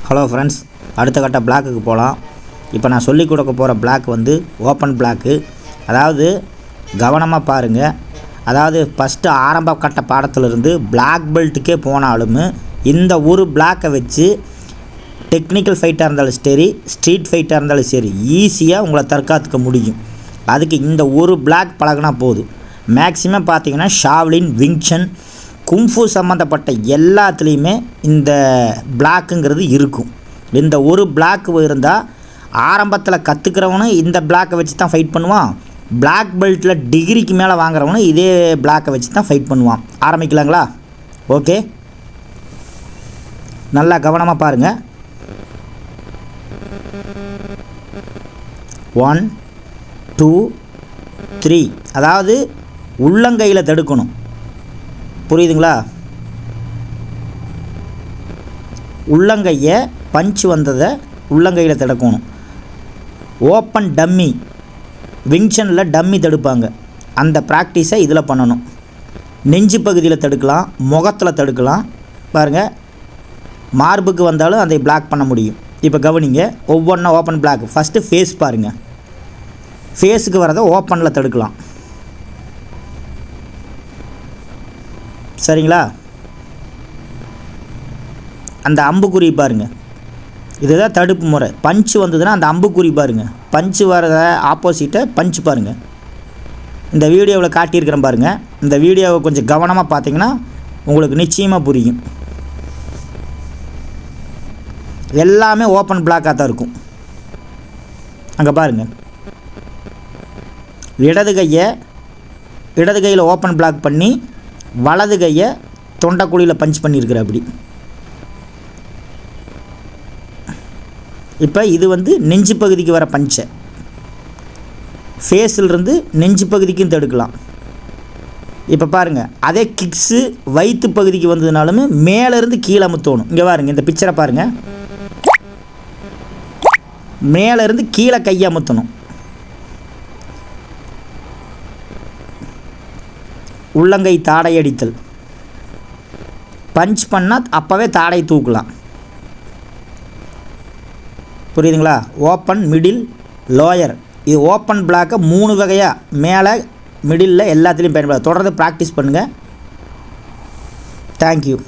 Hello friends, அடுத்த கட்ட பிளாக்குக்கு போகலாம். இப்போ நான் சொல்லிக் கொடுக்க போகிற பிளாக் வந்து ஓப்பன் பிளாக்கு. அதாவது கவனமாக பாருங்கள். அதாவது ஃபஸ்ட்டு ஆரம்ப கட்ட பாடத்திலிருந்து பிளாக் பெல்ட்டுக்கே போனாலும் இந்த ஒரு பிளாக்கை வச்சு டெக்னிக்கல் ஃபைட்டாக இருந்தாலும் சரி, ஸ்ட்ரீட் ஃபைட்டாக இருந்தாலும் சரி, ஈஸியாக உங்களை தற்காத்துக்க முடியும். அதுக்கு இந்த ஒரு பிளாக் பழகினா போதும். மேக்ஸிமம் பார்த்தீங்கன்னா ஷாவ்லின், விங்சன், கும்ஃபு சம்மந்தப்பட்ட எல்லாத்துலேயுமே இந்த பிளாக்குங்கிறது இருக்கும். இந்த ஒரு பிளாக் இருந்தால் ஆரம்பத்தில் கற்றுக்கிறவனும் இந்த பிளாக்கை வச்சு தான் ஃபைட் பண்ணுவான். பிளாக் பெல்ட்டில் டிகிரிக்கு மேலே வாங்குறவனும் இதே பிளாக்கை வச்சு தான் ஃபைட் பண்ணுவான். ஆரம்பிக்கலாங்களா? ஓகே, நல்லா கவனமாக பாருங்கள். 1 2 3, அதாவது உள்ளங்கையில் தடுக்கணும். புரியுதுங்களா? உள்ளங்கையை பஞ்சு வந்ததை உள்ளங்கையில் தடுக்கணும். ஓப்பன் டம்மி, விங்சனில் டம்மி தடுப்பாங்க. அந்த ப்ராக்டிஸை இதில் பண்ணணும். நெஞ்சு பகுதியில் தடுக்கலாம், முகத்தில் தடுக்கலாம். பாருங்கள், மார்புக்கு வந்தாலும் அதை பிளாக் பண்ண முடியும். இப்போ கவனிங்க, ஒவ்வொன்றா ஓப்பன் பிளாக். ஃபஸ்ட்டு ஃபேஸ் பாருங்கள். ஃபேஸுக்கு வரதை ஓப்பனில் தடுக்கலாம். சரிங்களா? அந்த அம்புக்குறி பாருங்கள், இதுதான் தடுப்பு முறை. பஞ்சு வந்ததுன்னா அந்த அம்புக்குறி பாருங்கள். பஞ்சு வரத ஆப்போசிட்டை பஞ்சு பாருங்கள். இந்த வீடியோவில் காட்டியிருக்கிறேன் பாருங்கள். இந்த வீடியோவை கொஞ்சம் கவனமாக பார்த்தீங்கன்னா உங்களுக்கு நிச்சயமாக புரியும். எல்லாமே ஓப்பன் பிளாக்காக தான் இருக்கும். அங்கே பாருங்கள், இடது கையில் ஓப்பன் பிளாக் பண்ணி வலது கையை தொண்டைக்குழியில் பஞ்ச் பண்ணியிருக்கிற. அப்படி இப்போ இது வந்து நெஞ்சு பகுதிக்கு வர பஞ்சை ஃபேஸிலிருந்து நெஞ்சு பகுதிக்கும் தடுக்கலாம். இப்போ பாருங்கள், அதே கிக்ஸு வயிற்று பகுதிக்கு வந்ததுனாலுமே மேலேருந்து கீழே அமுத்தணும். இங்கே பாருங்கள், இந்த பிக்சரை பாருங்கள். மேலேருந்து கீழே கையை அமுத்தணும். உள்ளங்கை தாடை அடித்தல், பஞ்ச் பண்ணால் அப்போவே தாடை தூக்கலாம். புரியுதுங்களா? Open, middle, lower. இது ஓப்பன் பிளாக்கை 3 வகையாக மேலே, மிடில் எல்லாத்துலேயும் பயன்படுத்த. தொடர்ந்து ப்ராக்டிஸ் பண்ணுங்கள். தேங்க்யூ.